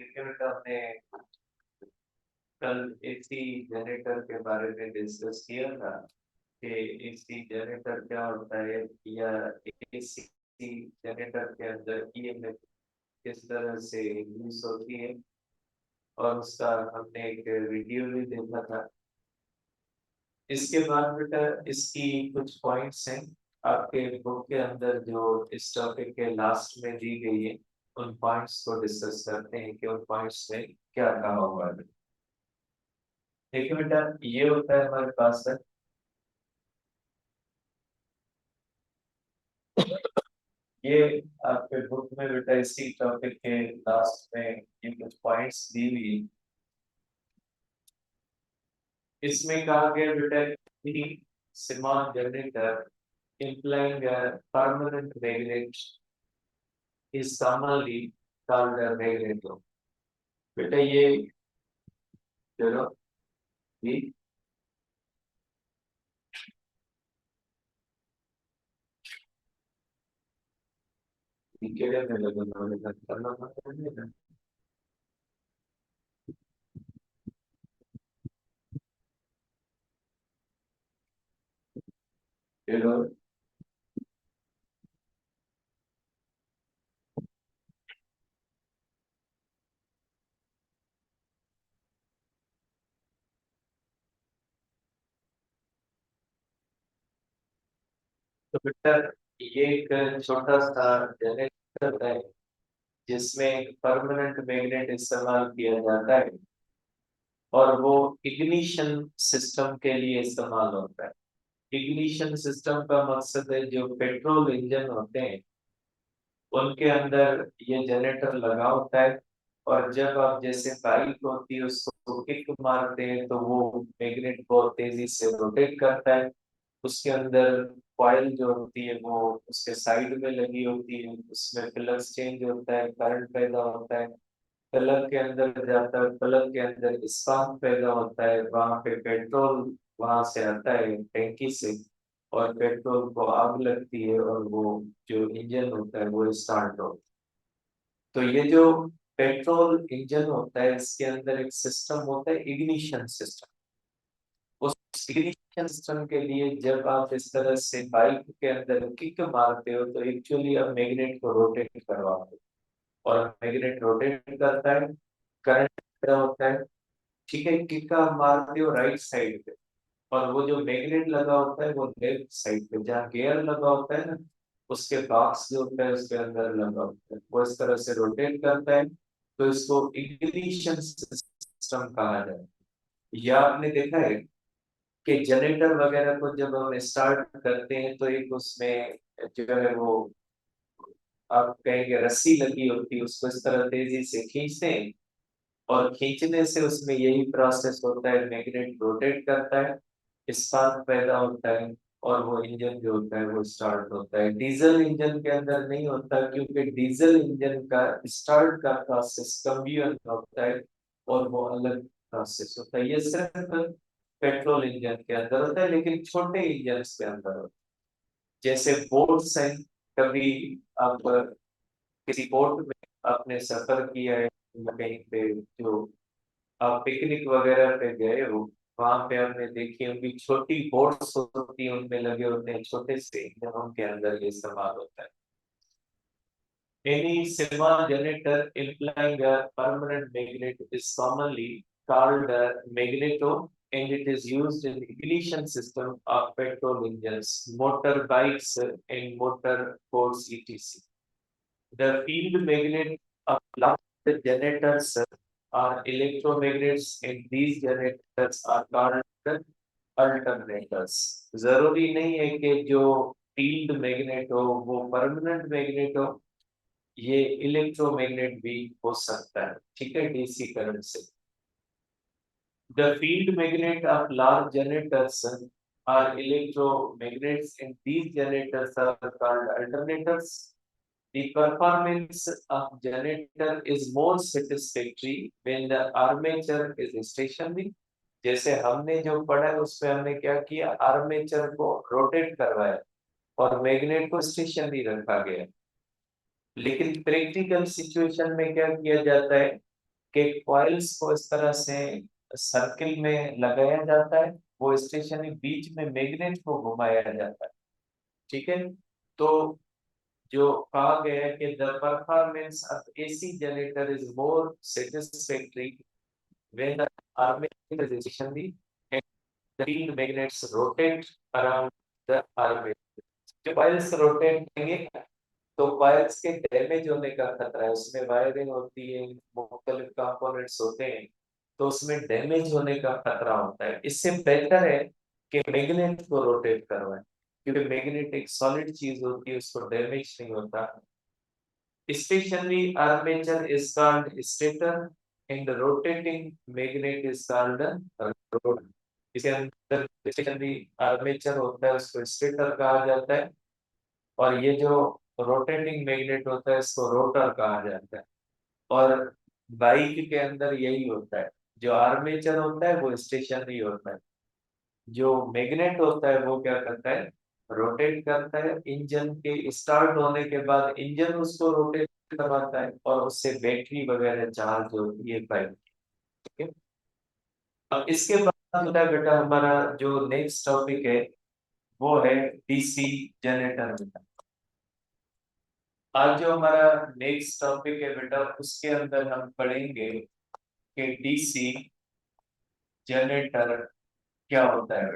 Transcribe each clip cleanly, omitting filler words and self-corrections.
देखिए बेटा, हमने कल एसी जनरेटर के बारे में डिस्कस किया था कि एसी जनरेटर क्या होता है या एसी जनरेटर के अंदर ईएमएफ किस तरह से यूज होती है, और उसका हमने एक वीडियो भी देखा था। इसके बाद बेटा इसकी कुछ पॉइंट्स हैं आपके बुक के अंदर जो इस टॉपिक के लास्ट में दी गई है। उन पॉइंट्स को डिस्कस करते हैं कि उन पॉइंट्स में क्या कहा हुआ है। देखिए बेटा, ये होता है हमारे पास है, ये आपके बुक में बेटा इसी टॉपिक के लास्ट में ये कुछ पॉइंट्स दी हुई है। इसमें कहा गया बेटा कि सिमान generator implying a permanent magnet is commonly called a magneto। बेटा ये चलो ये में लगा करना पड़ता है। चलो तो बेटा ये एक छोटा सा जनरेटर है जिसमें परमानेंट मैग्नेट इस्तेमाल किया जाता है, और वो इग्निशन सिस्टम के लिए इस्तेमाल होता है। इग्निशन सिस्टम का मकसद है जो पेट्रोल इंजन होते हैं उनके अंदर ये जनरेटर लगा होता है, और जब आप जैसे बाइक होती है उसको किक मारते हैं तो वो मैग्नेट बहुत तेजी से रोटेट करता है। उसके अंदर कॉइल जो होती है वो उसके साइड में लगी होती है, उसमें फ्लक्स चेंज होता है, करंट पैदा होता है। प्लग के अंदर जाता है, प्लग के अंदर स्पार्क पैदा होता है, वहां पे पेट्रोल वहां से आता है टैंकी से, और पेट्रोल को आग लगती है और वो जो इंजन होता है वो स्टार्ट होता है। तो ये जो पेट्रोल इंजन होता है इसके अंदर एक सिस्टम होता है इग्निशन सिस्टम। उस इग्निशन सिस्टम के लिए जब आप इस तरह से बाइक के अंदर किक मारते हो तो एक्चुअली आप मैग्नेट को रोटेट करवाते हो, और मैग्नेट रोटेट करता है, करंट पैदा होता है। ठीक है, किक का मारते हो राइट साइड पे, और वो जो मैग्नेट लगा होता है वो लेफ्ट साइड पे जहाँ गियर लगा होता है ना, उसके बॉक्स जो होता है उसके अंदर लगा होता है, वो इस तरह से रोटेट करता है। तो इसको इग्निशन सिस्टम कहा जाता है। या आपने देखा है कि जनरेटर वगैरह को जब हम स्टार्ट करते हैं तो एक उसमें जो है वो आप कहेंगे रस्सी लगी होती है, उसको इस तरह तेजी से खींचते हैं, और खींचने से उसमें यही प्रोसेस होता है, मैग्नेट रोटेट करता है, स्पार्क पैदा होता है, और वो इंजन जो होता है वो स्टार्ट होता है। डीजल इंजन के अंदर नहीं होता, क्योंकि डीजल इंजन का स्टार्ट का प्रोसेस कंबशन होता है, और वो अलग प्रोसेस होता है। ये सिर्फ पेट्रोल इंजन के अंदर होता है, लेकिन छोटे इंजन के अंदर होता है। जैसे बोट्स हैं, कभी आप किसी बोट में आपने सफर किया है या कहीं पे जो आप पिकनिक वगैरह पे गए हो, वहां पे हमने देखी होंगी छोटी बोट्स होती है, उनमें लगे होते हैं छोटे से इंजन, उनके अंदर ये इस्तेमाल होता है। Any semi generator implying a permanent magnet is commonly called a magneto, and it is used in ignition system of petrol engines, motorbikes, and motor boats etc. The field magnet of large generators are electromagnets, and these generators are called alternators। जरूरी नहीं है कि जो field magnet हो वो permanent magnet हो, ये electromagnet भी हो सकता है। ठीक है, डीसी करंट से। The field magnet of large generators are electromagnets, and these generators are called alternators। The performance of generator is more satisfactory when the armature is stationary। जैसे हमने जो पढ़ा है उसमें हमने क्या किया, आर्मेचर को रोटेट करवाया और मैग्नेट को स्टेशनरी रखा गया। लेकिन प्रैक्टिकल सिचुएशन में क्या किया जाता है कि कॉइल्स को इस तरह से सर्किल में लगाया जाता है, वो स्टेशन के बीच में मैग्नेट को घुमाया जाता है। ठीक है, तो जो कहा गया है कि the performance of AC generator is more satisfactory when the armature is stationary and the field magnets rotate around the armature। जब कॉइल्स रोटेट करेंगे तो वायर्स के डैमेज होने का खतरा है, उसमें वायरिंग होती है, मुख्तलिफ कंपोनेंट्स होते हैं, तो उसमें डैमेज होने का खतरा होता है। इससे बेहतर है कि मैग्नेट को रोटेट करवाएं, क्योंकि मैग्नेट एक सॉलिड चीज होती है, उसको डैमेज नहीं होता। Stationary armature is called stator and rotating magnet is called rotor। इसके अंदर स्टेशनरी आर्मेचर होता है, उसको स्टेटर कहा जाता है, और ये जो रोटेटिंग मैग्नेट होता है इसको रोटर कहा जाता है। और बाइक के अंदर यही होता है, जो आर्मेचर होता है वो स्टेशनरी होता है, जो मैग्नेट होता है वो क्या करता है, रोटेट करता है। इंजन के स्टार्ट होने के बाद इंजन उसको रोटेट करवाता है और उससे बैटरी वगैरह चार्ज होती है बाइक। ठीक है, अब इसके बाद होता है बेटा हमारा जो नेक्स्ट टॉपिक है वो है डीसी जनरेटर बेटा। आज जो हमारा नेक्स्ट टॉपिक है बेटा उसके अंदर हम पढ़ेंगे कि डीसी जनरेटर क्या होता है।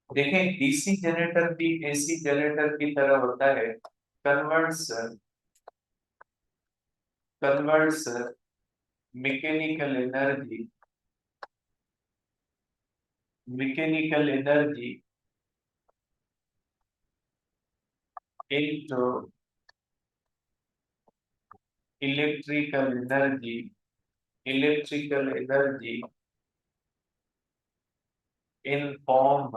देखें, डीसी जनरेटर भी एसी जनरेटर की तरह होता है। Converts converts mechanical energy into electrical energy in form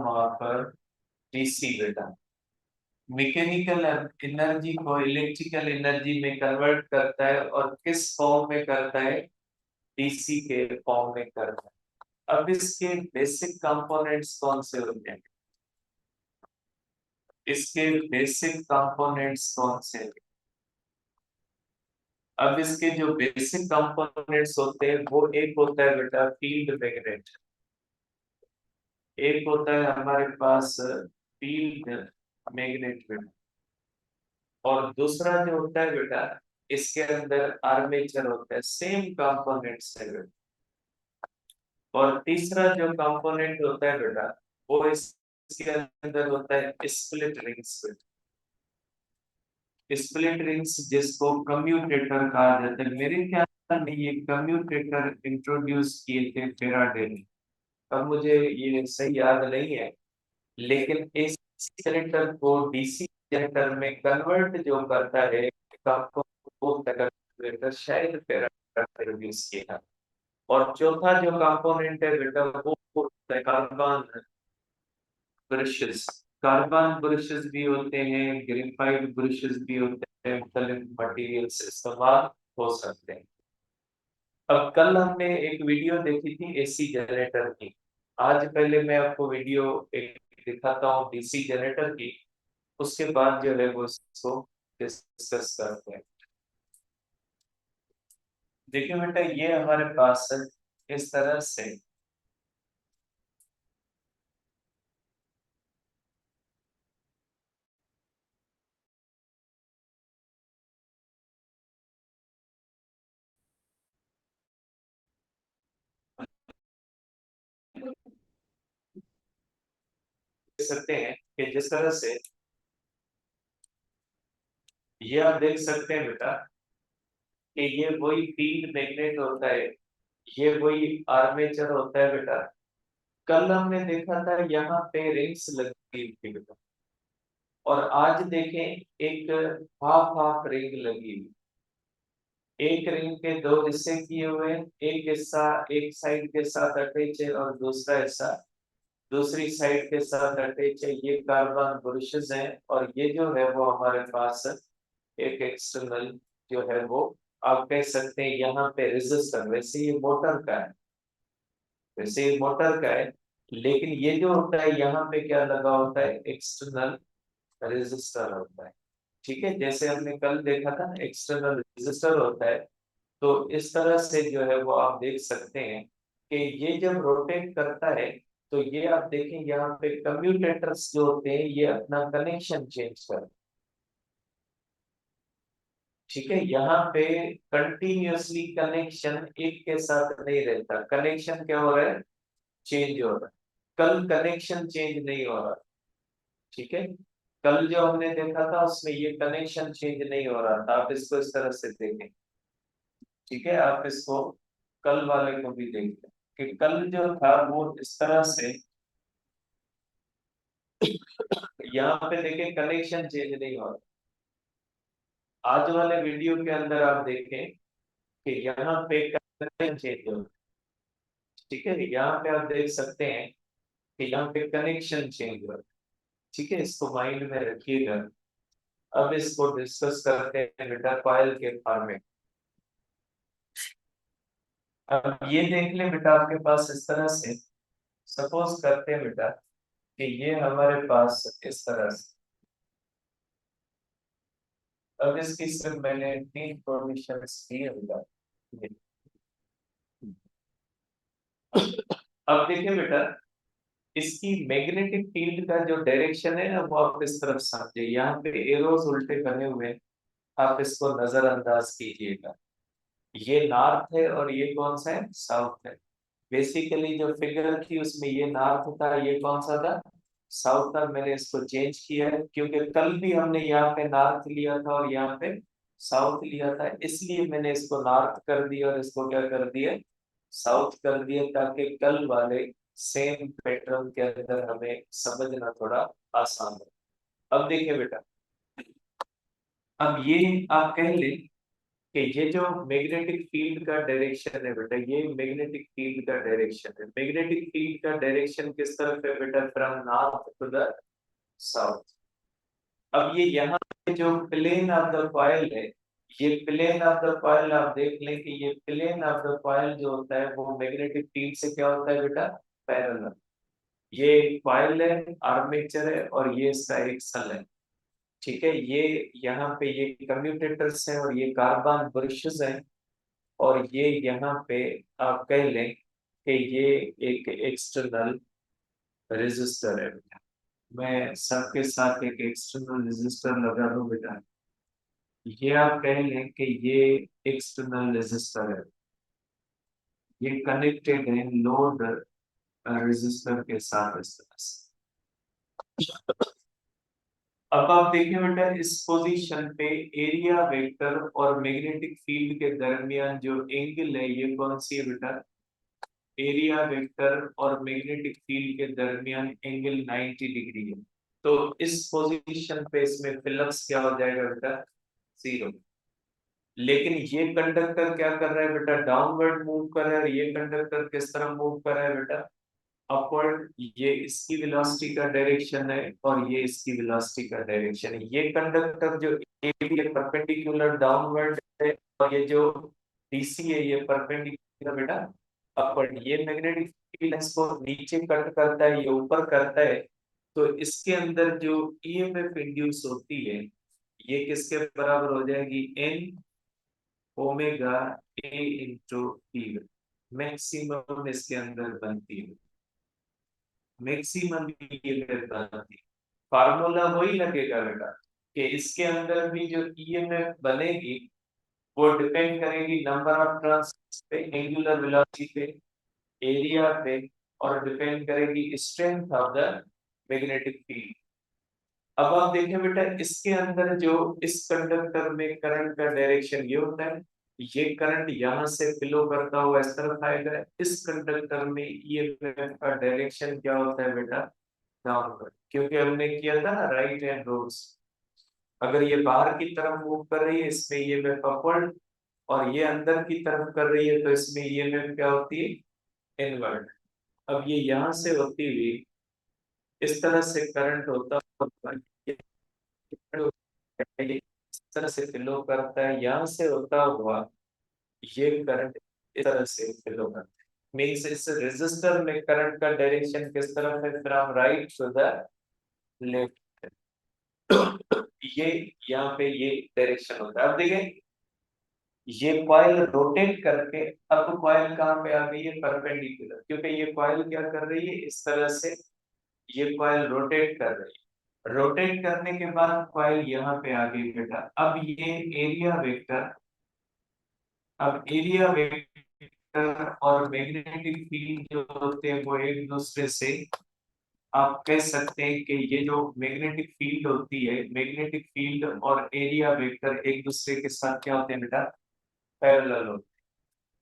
of DC बेटा। मैकेनिकल एनर्जी को इलेक्ट्रिकल एनर्जी में कन्वर्ट करता है, और किस फॉर्म में करता है, डीसी के फॉर्म में करता है। अब इसके बेसिक कंपोनेंट्स कौन से होते हैं, इसके बेसिक कंपोनेंट्स कौन से हैं? अब इसके जो बेसिक कंपोनेंट्स होते हैं वो एक होता है बेटा फील्ड मैग्नेट, एक होता है हमारे पास फील्ड मैग्नेट बेटा, और दूसरा जो होता है बेटा इसके अंदर आर्मेचर होता है, सेम कंपोनेंट्स है बेटा। और तीसरा जो कंपोनेंट होता है बेटा वो इसके अंदर होता है स्प्लिट रिंग्स बेटा। स्प्लिट रिंग्स जिसको कम्यूटेटर कहा जाता है। मेरे ख्याल में ये कम्यूटेटर इंट्रोड्यूस किए थे फेराडे ने, अब मुझे ये सही याद नहीं है, लेकिन इस जनरेटर को डीसी जनरेटर में कन्वर्ट जो करता है वो जनरेटर शायद फेराडे ने इंट्रोड्यूस किया। और चौथा जो कंपोनेंट है बेटा वो कार्बन ब्रशेस। कार्बन ब्रशेस भी होते हैं, ग्रेफाइट ब्रशेस भी होते हैं, मुख्तलिफ मटेरियल से इस्तेमाल हो सकते हैं। अब कल हमने एक वीडियो देखी थी एसी जनरेटर की, आज पहले मैं आपको वीडियो एक दिखाता हूँ डीसी जनरेटर की, उसके बाद जो है वो इसको डिस्कस करते हैं। देखिए बेटा ये हमारे पास इस तरह से देख सकते हैं कि जिस तरह से ये आप देख सकते हैं बेटा कि ये वही फील्ड मैग्नेट होता है, ये वही आर्मेचर होता है बेटा। कल हमने देखा था यहाँ पे रिंग्स लगी थी बेटा, और आज देखें एक हाफ हाफ रिंग लगी हुई। एक रिंग के दो हिस्से किए हुए हैं, एक हिस्सा एक साइड के साथ अटैच है और दूसरा हिस्सा दूसरी साइड के साथ अटैच है। ये कार्बन ब्रशेस हैं, और ये जो है वो हमारे पास एक एक्सटर्नल जो है वो आप कह सकते हैं यहाँ पे रेजिस्टर। वैसे ये मोटर का है, वैसे ये मोटर का है, लेकिन ये जो होता है यहाँ पे क्या लगा होता है, एक्सटर्नल रेजिस्टर होता है। ठीक है, जैसे हमने कल देखा था ना एक्सटर्नल रेजिस्टर होता है, तो इस तरह से जो है वो आप देख सकते हैं कि ये जब रोटेट करता है तो ये आप देखें यहाँ पे कम्यूटेटर्स जो होते हैं ये अपना कनेक्शन चेंज कर, ठीक है, यहाँ पे कंटिन्यूअसली कनेक्शन एक के साथ नहीं रहता, कनेक्शन क्या हो रहा है, चेंज हो रहा है। कल कनेक्शन चेंज नहीं हो रहा, ठीक है, कल जो हमने देखा था उसमें ये कनेक्शन चेंज नहीं हो रहा था, आप इसको इस तरह से देखें, ठीक है, आप इसको कल वाले को भी देखें कि कल जो था वो इस तरह से, यहाँ पे देखें कनेक्शन चेंज नहीं हो रहा। आज वाले वीडियो के अंदर आप देखें कि यहाँ पे कनेक्शन चेंज हो रहा है, ठीक है, यहाँ पे आप देख सकते हैं कि यहाँ पे कनेक्शन चेंज हो रहा है, ठीक है, इसको माइंड में रखिएगा। अब इसको डिस्कस करते हैं बेटा कॉइल के फॉर्मेट। अब ये देख ले बेटा आपके पास इस तरह से, सपोज करते हैं बेटा कि ये हमारे पास इस तरह से, अब इसकी सिर्फ मैंने 3 प्रोविजंस दिए बेटा। अब देखिए बेटा इसकी मैग्नेटिक फील्ड का जो डायरेक्शन है ना वो आप इस तरफ समझे, यहाँ पे एरोस उल्टे बने हुए हैं, आप इसको नजरअंदाज कीजिएगा। ये नॉर्थ है और ये कौन सा है, साउथ है। बेसिकली जो फिगर थी उसमें ये नॉर्थ था, ये कौन सा था, साउथ था। मैंने इसको चेंज किया है क्योंकि कल भी हमने यहाँ पे नॉर्थ लिया था और यहाँ पे साउथ लिया था, इसलिए मैंने इसको नॉर्थ कर दिया और इसको क्या कर दिया, साउथ कर दिया, ताकि कल वाले सेम पैटर्न के अंदर हमें समझना थोड़ा आसान हो। अब देखिए बेटा, अब ये आप कह लें कि ये जो मैग्नेटिक फील्ड का डायरेक्शन है बेटा, ये मैग्नेटिक फील्ड का डायरेक्शन है। मैग्नेटिक फील्ड का डायरेक्शन किस तरफ है बेटा, from north to the south. अब ये यहाँ पे जो प्लेन ऑफ द कॉइल है, ये प्लेन ऑफ द कॉइल आप देख लें कि ये प्लेन ऑफ द कॉइल जो होता है वो मैग्नेटिक फील्ड से क्या होता है बेटा, पैरेलल। ये कॉइल है, आर्मेचर है और ये इसका एक्सल है, ठीक है, ये यहाँ पे ये कम्यूटेटर्स हैं और ये कार्बन ब्रशेस हैं, और ये यहाँ पे आप कह लें कि ये एक एक्सटर्नल रेजिस्टर है बेटा। मैं सबके साथ एक एक्सटर्नल रेजिस्टर लगा दूं बेटा, ये आप कह लें कि ये एक्सटर्नल रेजिस्टर है, ये कनेक्टेड है लोड रेजिस्टर के साथ इस तरह से। अब आप देखिए बेटा इस पोजीशन पे एरिया वेक्टर और मैग्नेटिक फील्ड के दरमियान जो एंगल है ये कौन सी है बेटा, एरिया वेक्टर और मैग्नेटिक फील्ड के दरमियान एंगल 90 डिग्री है। तो इस पोजीशन पे इसमें फ्लक्स क्या हो जाएगा बेटा, जीरो। लेकिन ये कंडक्टर क्या कर रहा है बेटा, डाउनवर्ड मूव कर रहा है, ये कंडक्टर किस तरफ मूव कर रहा है बेटा, अपवर्ड। ये इसकी वेलोसिटी का डायरेक्शन है और ये इसकी वेलोसिटी का डायरेक्शन है। ये कंडक्टर जो ए बी है परपेंडिकुलर डाउनवर्ड है, और ये जो डीसी है ये परपेंडिकुलर बेटा अपवर्ड। ये मैग्नेटिक फील्ड इसको नीचे कट करता है, ये ऊपर करता है, तो इसके अंदर जो ईएमएफ इंड्यूस होती है ये किसके बराबर हो जाएगी, N omega A into T. Maximum इसके अंदर बनती है, मैक्सिमम ईएमएफ बनती है। फार्मूला वही लगेगा बेटा कि इसके अंदर भी जो ईएमएफ बनेगी वो डिपेंड करेगी नंबर ऑफ टर्न्स पे, एंगुलर वेलोसिटी पे, एरिया पे, और डिपेंड करेगी strength of the magnetic field. अब आप देखें बेटा इसके अंदर जो इस कंडक्टर में करंट का डायरेक्शन ये होता है, ये करंट यहाँ से फ्लो करता हुआ इस तरफ आएगा। इस कंडक्टर में ईएमएफ का डायरेक्शन क्या होता है बेटा, डाउनवर्ड, क्योंकि हमने किया था ना राइट हैंड रूल्स। अगर ये बाहर की तरफ मूव कर रही है इसमें ईएमएफ अपवर्ड, और ये अंदर की तरफ कर रही है तो इसमें ईएमएफ क्या होती है, इनवर्ड। अब ये यहाँ से होती हुई इस तरह से करंट होता है, इस तरह से फ्लो करता है, यहाँ से होता हुआ ये करंट इस तरह से फ्लो करता है। मीन्स इस रेजिस्टर में करंट का डायरेक्शन किस तरफ है, from right to the left. ये यहाँ पे ये डायरेक्शन होता है। अब देखिए ये कॉइल रोटेट करके, अब कॉइल कहाँ पे आ गई है, परपेंडिकुलर, क्योंकि ये कॉइल क्या कर रही है, इस तरह से ये कॉइल रोटेट कर रही है। रोटेट करने के बाद कॉइल यहाँ पे आ गई बेटा। अब ये एरिया वेक्टर, अब एरिया वेक्टर और मैग्नेटिक फील्ड जो होते हैं वो एक दूसरे से, आप कह सकते हैं कि ये जो मैग्नेटिक फील्ड होती है, मैग्नेटिक फील्ड और एरिया वेक्टर एक दूसरे के साथ क्या होते हैं बेटा, पैरेलल होते हैं।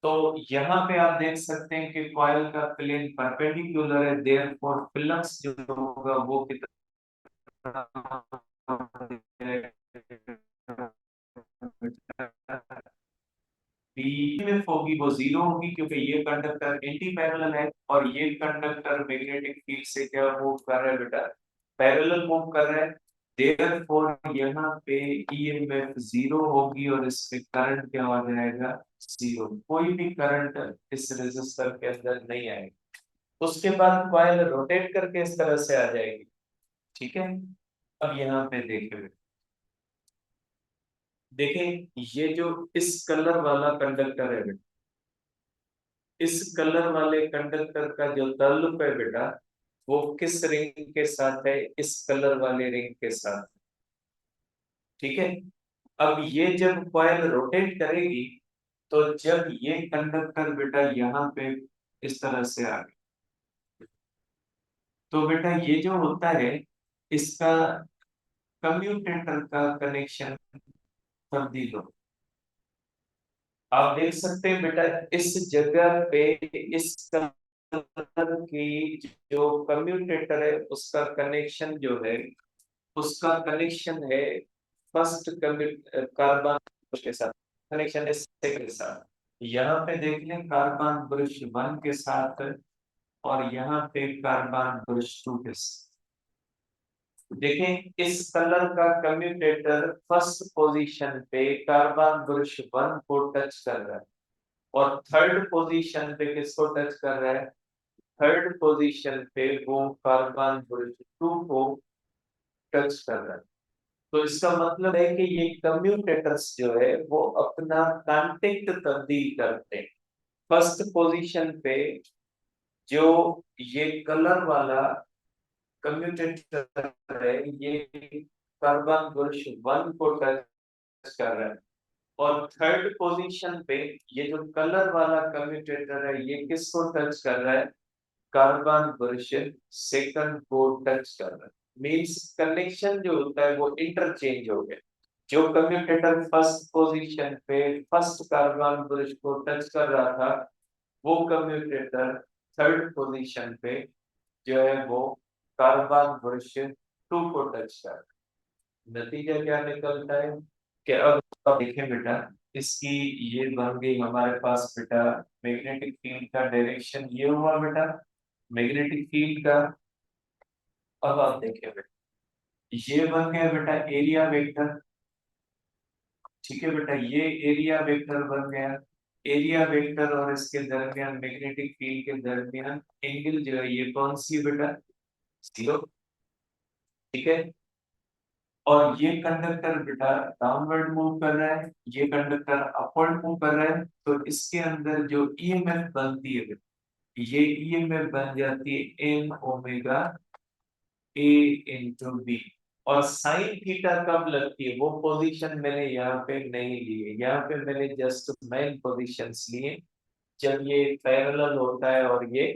तो यहाँ पे आप देख सकते हैं कि कॉइल का प्लेन परपेंडिकुलर है, देयरफॉर फ्लक्स जो होगा वो कितना ईएमएफ होगी वो जीरो होगी, क्योंकि ये कंडक्टर एंटी पैरेलल है और ये कंडक्टर मैग्नेटिक फील्ड से क्या मूव कर रहा है बेटा, पैरेलल मूव कर रहा है। देयरफॉर यहाँ पे ईएमएफ जीरो होगी और इसमें करंट क्या हो जाएगा, जीरो। कोई भी करंट इस रेजिस्टर के अंदर नहीं आएगा। उसके बाद कॉइल रोटेट करके इस तरह से आ जाएगी। ठीक है, अब यहाँ पे देखिए, देखें ये जो इस कलर वाला कंडक्टर है बेटा, इस कलर वाले कंडक्टर का जो ताल्लुक है बेटा, वो किस रिंग के साथ है, इस कलर वाले रिंग के साथ। ठीक है, अब ये जब कॉइल रोटेट करेगी, तो जब ये कंडक्टर बेटा यहाँ पे इस तरह से आ गया, तो बेटा ये जो होता है इसका कम्यूटेटर का कनेक्शन तब्दील हो। आप देख सकते हैं बेटा इस जगह पे इस कलर की जो कम्यूटेटर है उसका कनेक्शन जो है, उसका कनेक्शन है फर्स्ट कार्बन के साथ, कनेक्शन है सेकंड के साथ। यहाँ पे देख लें कार्बन ब्रश 1 के साथ और यहाँ पे कार्बन ब्रश 2 के साथ। देखें इस कलर का कम्यूटेटर फर्स्ट पोजीशन पे कार्बन ब्रश 1 को टच कर रहा है और थर्ड पोजीशन पे किसको टच कर रहा है, थर्ड पोजीशन पे वो कार्बन ब्रश 2 को टच कर रहा है। तो इसका मतलब है कि ये कम्यूटेटर्स जो है वो अपना कांटेक्ट तब्दील करते हैं। फर्स्ट पोजीशन पे जो ये कलर वाला कम्यूटेटर है, ये कार्बन ब्रश 1 को टच कर रहा है और थर्ड पोजीशन पे ये जो कलर वाला कम्यूटेटर है ये किसको टच कर रहा है, कार्बन ब्रश सेकंड को टच कर रहा है। मींस कनेक्शन जो होता है वो इंटरचेंज हो गया। जो कम्यूटेटर फर्स्ट पोजीशन पे फर्स्ट कार्बन ब्रश को टच कर रहा था, वो कम्यूटेटर थर्ड पोजीशन पे जो है वो कार्बन ब्रश 2 को टच कर रहा है। नतीजा क्या निकलता है कि अब आप देखें बेटा, इसकी ये बन गई हमारे पास बेटा मैग्नेटिक फील्ड का डायरेक्शन, ये हुआ बेटा मैग्नेटिक फील्ड का। अब आप देखें बेटा ये बन गया बेटा एरिया वेक्टर। ठीक है बेटा, ये एरिया वेक्टर बन गया। एरिया वेक्टर और इसके दरमियान मैग्नेटिक फील्ड के दरमियान एंगल जो है ये कौन सी है बेटा, जीरो। ठीक है, और ये कंडक्टर बेटा डाउनवर्ड मूव कर रहा है, ये कंडक्टर अपवर्ड मूव कर रहा है, तो इसके अंदर जो ईएमएफ बनती है बेटा, ये ईएमएफ बन जाती है N omega A into B. और साइन थीटा कब लगती है, वो पोजीशन मैंने यहाँ पे नहीं ली है, यहाँ पे मैंने जस्ट मेन पोजीशंस लिए जब ये पैरेलल होता है और ये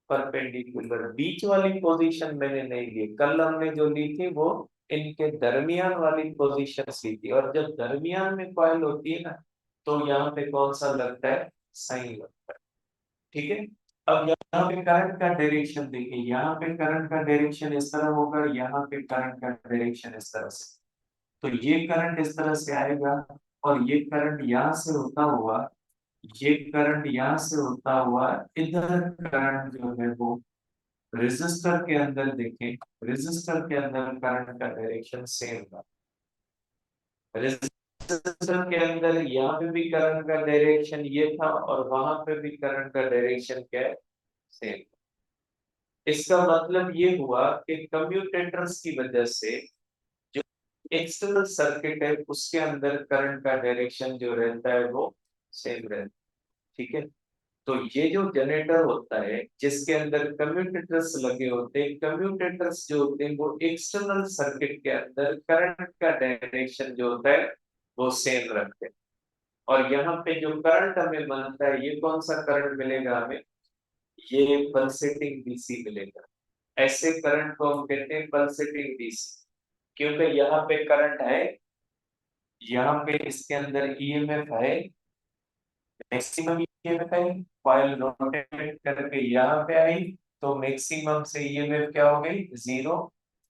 परपेंडिकुलर। बीच वाली पोजीशन मैंने नहीं ली, कल हमने जो ली थी वो इनके दरमियान वाली पोजीशन ली थी, और जब दरमियान में कॉइल होती है ना, तो यहाँ पे कौन सा लगता है, साइन लगता है। ठीक है, अब यहाँ पे करंट का डायरेक्शन देखिए, यहाँ पे करंट का डायरेक्शन इस तरह होगा, यहाँ पे करंट का डायरेक्शन इस तरह से। तो ये करंट इस तरह से आएगा और ये करंट यहाँ से होता हुआ, ये करंट यहाँ से होता हुआ इधर करंट जो है वो रेजिस्टर के अंदर देखें, रेजिस्टर के अंदर करंट का डायरेक्शन सेम था। रेजिस्टर के अंदर यहाँ पे भी करंट का डायरेक्शन ये था और वहां पे भी करंट का डायरेक्शन क्या है, सेम। इसका मतलब ये हुआ कि कम्यूटेटर्स की वजह से जो एक्सटर्नल सर्किट है उसके अंदर करंट का डायरेक्शन जो रहता है वो सेम रहता है। ठीक है, तो ये जो जनरेटर होता है जिसके अंदर कम्यूटेटर्स लगे होते हैं, कम्यूटेटर्स जो होते हैं वो एक्सटर्नल सर्किट के अंदर करंट का डायरेक्शन जो होता है वो सेम रखते हैं। और यहाँ पे जो करंट हमें मिलता है, ये कौन सा करंट मिलेगा हमें? ये पल्सेटिंग डीसी मिलेगा। ऐसे करंट को हम कहते हैं पल्सेटिंग डीसी, क्योंकि यहाँ पे करंट है, यहाँ पे इसके अंदर ईएमएफ है, मैक्सिमम ईएमएफ है, कॉइल रोटेट करके यहाँ पे आई तो मैक्सिमम से ईएमएफ क्या हो गई? जीरो।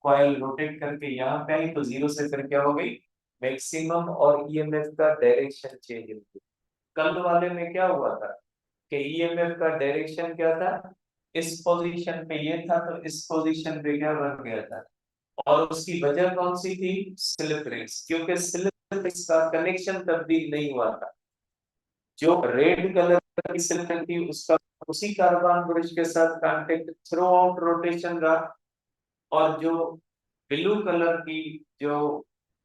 कॉइल रोटेट करके यहाँ पे आई तो जीरो से फिर क्या हो गई? मैक्सिमम। और ईएमएफ का डायरेक्शन चेंज हो गई। कल वाले में क्या हुआ था कि ईएमएफ का डायरेक्शन क्या था? इस पोजीशन पे ये था तो इस पोजीशन पे क्या बन गया था? और उसकी वजह कौन सी थी? स्लिप रिंग्स, क्योंकि स्लिप रिंग्स का कनेक्शन तब्दील नहीं हुआ था। जो रेड कलर की स्लिप रिंग थी उसका उसी कार्बन ब्रिज के साथ कांटेक्ट थ्रू आउट रोटेशन रहा, और जो ब्लू कलर की जो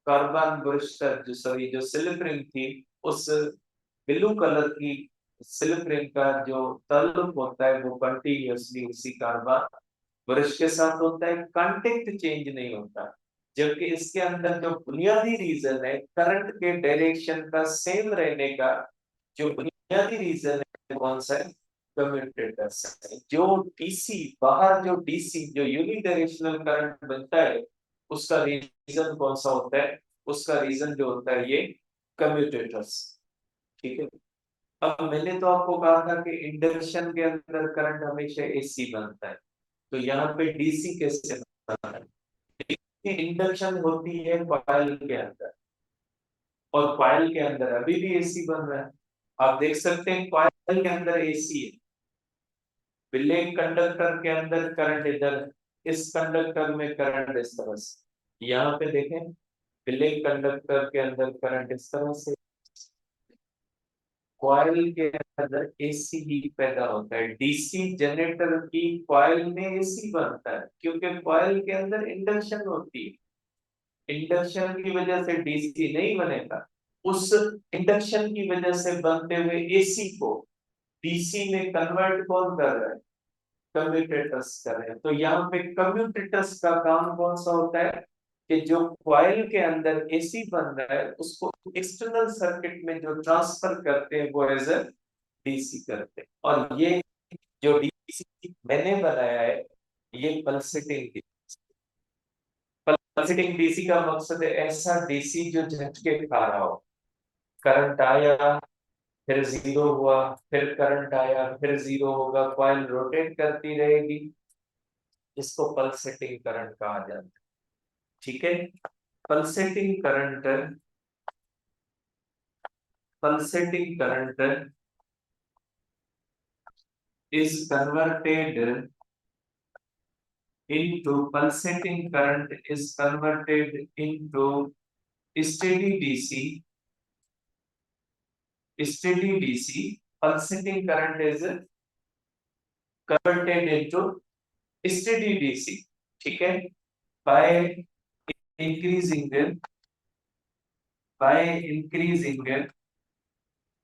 कार्बन ब्रिज का जो सॉरी जो स्लिप रिंग थी, उस ब्लू कलर की स्लिप रिंग का जो ताल्लुक होता है वो कंटिन्यूअसली उसी कार्बन ब्रश के साथ होता है, कांटेक्ट चेंज नहीं होता। जबकि इसके अंदर जो बुनियादी रीजन है करंट के डायरेक्शन का सेम रहने का, जो बुनियादी रीजन है कौन सा है? कम्यूटेटर्स है। जो डीसी बाहर जो डीसी जो यूनिडायरेक्शनल करंट बनता है उसका रीजन कौन सा होता है? उसका रीजन जो होता है ये कम्यूटेटर्स। ठीक है, अब मैंने तो आपको कहा था कि इंडक्शन के अंदर करंट हमेशा एसी बनता है, तो यहाँ पे डीसी कैसे बनता है? इंडक्शन होती है कॉइल के अंदर, और कॉइल के अंदर अभी भी एसी बन रहा है। आप देख सकते हैं कॉइल के अंदर एसी है। ब्लैक कंडक्टर के अंदर करंट इधर, इस कंडक्टर में करंट इस तरह से। यहाँ पे देखें ब्लैक कंडक्टर के अंदर करंट इस तरह से, कॉइल के अंदर एसी ही पैदा होता है। डीसी जनरेटर की कॉइल में एसी बनता है क्योंकि कॉइल के अंदर इंडक्शन होती है। इंडक्शन की वजह से डीसी नहीं बनेगा, उस इंडक्शन की वजह से बनते हुए एसी को डीसी में कन्वर्ट कौन कर रहा है? कम्यूटेटर्स कर रहे हैं। तो यहाँ पे कम्यूटेटर्स का काम कौन सा होता है कि जो कॉइल के अंदर एसी बन रहा है उसको एक्सटर्नल सर्किट में जो ट्रांसफर करते हैं वो एज ए डीसी करते हैं। और ये जो डीसी मैंने बनाया है ये पल्सेटिंग, पल्सेटिंग डीसी का मकसद है ऐसा डीसी जो झटके खा रहा हो। करंट आया, फिर जीरो हुआ, फिर करंट आया, फिर जीरो होगा, कॉइल रोटेट करती रहेगी, इसको पल्सेटिंग करंट कहा जाता है। ठीक है, pulsating current, pulsating current is converted into pulsating current is converted into steady DC. Steady DC pulsating current is converted into steady DC. ठीक है, by increasing the by increasing the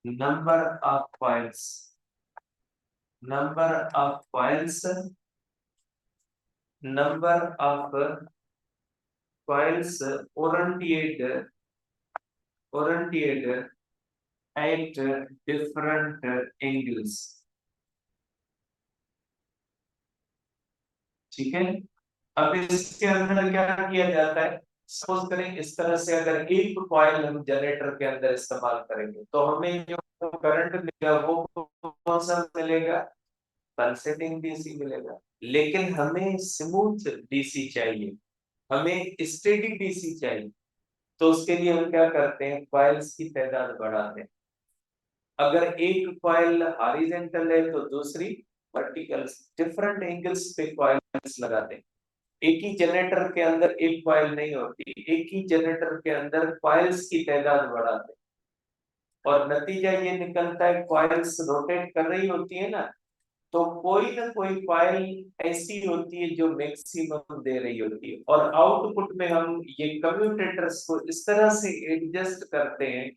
number of coils, number of coils, number of coils oriented at different angles. ठीक है, अब इसके अंदर क्या किया जाता है? सपोज करें इस तरह से अगर एक कॉइल हम जनरेटर के अंदर इस्तेमाल करेंगे तो हमें जो करंट मिलेगा वो कौन सा मिलेगा? पल्सेटिंग डीसी मिलेगा। लेकिन हमें स्मूथ डीसी चाहिए, हमें स्टेडी डीसी चाहिए, तो उसके लिए हम क्या करते हैं? कॉइल्स की तादाद बढ़ाते हैं। अगर एक कॉइल हॉरिजॉन्टल है तो दूसरी वर्टिकल, डिफरेंट एंगल्स पे कॉइल्स लगाते हैं। एक ही जनरेटर के अंदर एक कॉइल नहीं होती, एक ही जनरेटर के अंदर कॉइल्स की तादाद बढ़ाते हैं, और नतीजा ये निकलता है कॉइल्स रोटेट कर रही होती है ना, तो कोई ना कोई कॉइल ऐसी होती है जो मैक्सिमम दे रही होती है, और आउटपुट में हम ये कम्यूटेटर्स को इस तरह से एडजस्ट करते हैं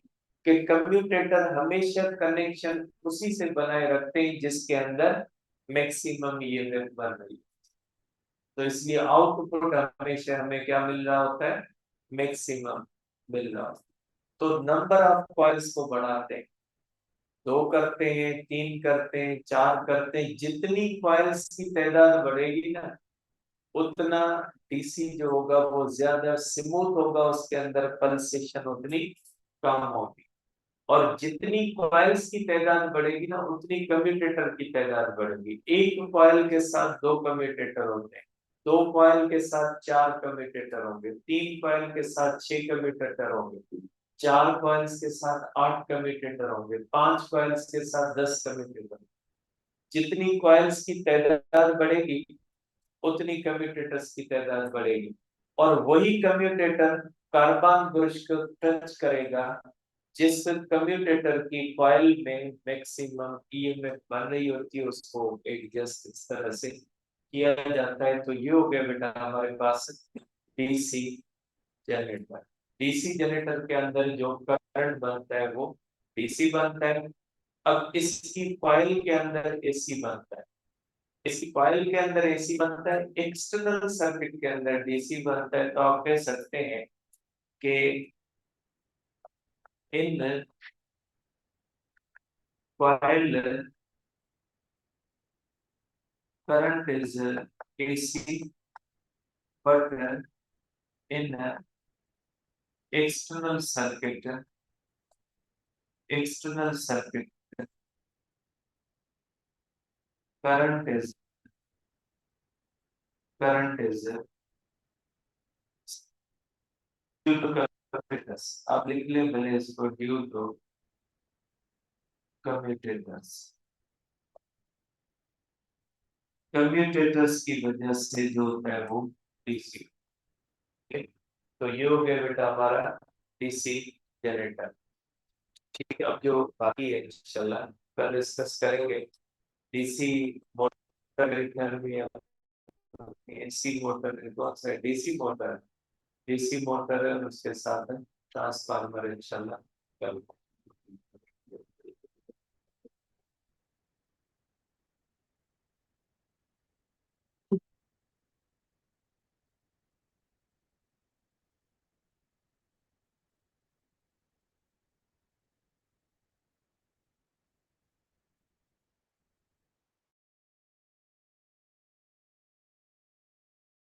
कि कम्यूटेटर हमेशा कनेक्शन उसी से बनाए रखते हैं जिसके अंदर मैक्सिमम ईएमएफ बन रही है। तो इसलिए आउटपुट हमेशा हमें क्या मिल रहा होता है, मैक्सिमम मिल रहा होता है। तो नंबर ऑफ कॉइल्स को बढ़ाते हैं, 2 करते हैं, 3 करते हैं, 4 करते हैं, जितनी कॉइल्स की तादाद बढ़ेगी ना उतना डीसी जो होगा वो ज्यादा स्मूथ होगा, उसके अंदर पल्सेशन उतनी कम होगी। और जितनी कॉइल्स की तादाद बढ़ेगी ना उतनी कम्यूटेटर की तादाद बढ़ेगी। एक कॉइल के साथ 2 कम्यूटेटर होते हैं, 2 कॉइल के साथ 4 कम्यूटेटर होंगे, 3 कॉइल के साथ 6 कम्यूटेटर होंगे, 4 कॉइल्स के साथ 8 कम्यूटेटर होंगे, 5 कॉइल्स के साथ 10 कम्यूटेटर। जितनी कॉइल्स की तादाद बढ़ेगी उतनी कम्यूटेटर्स की तादाद बढ़ेगी, और वही कम्यूटेटर कार्बन ब्रश को टच करेगा जिस कम्यूटेटर की कॉइल में मैक्सिमम ईएमएफ बन रही होती है, उसको एडजस्ट इस तरह से किया जाता है। तो ये हो गया बेटा हमारे पास डीसी जनरेटर। डीसी जनरेटर के अंदर जो करंट बनता है वो डीसी बनता है। अब इसकी कॉइल के अंदर एसी बनता है, इसकी कॉइल के अंदर एसी बनता है, एक्सटर्नल सर्किट के अंदर डीसी बनता है। तो आप कह सकते हैं कि in coil current is AC, but in external circuit, external circuit, current is due to commuters. आप लिख ले भले इसको due to commuters, commuters की वजह से जो होता है वो डीसी। तो ये हो गया बेटा हमारा डीसी जनरेटर। ठीक है, अब जो बाकी है इंशाल्लाह कल डिस्कस करेंगे। डीसी मोटर में एसी मोटर, कौन सा डीसी मोटर, डीसी मोटर है उसके साथ ट्रांसफार्मर इंशाल्लाह कल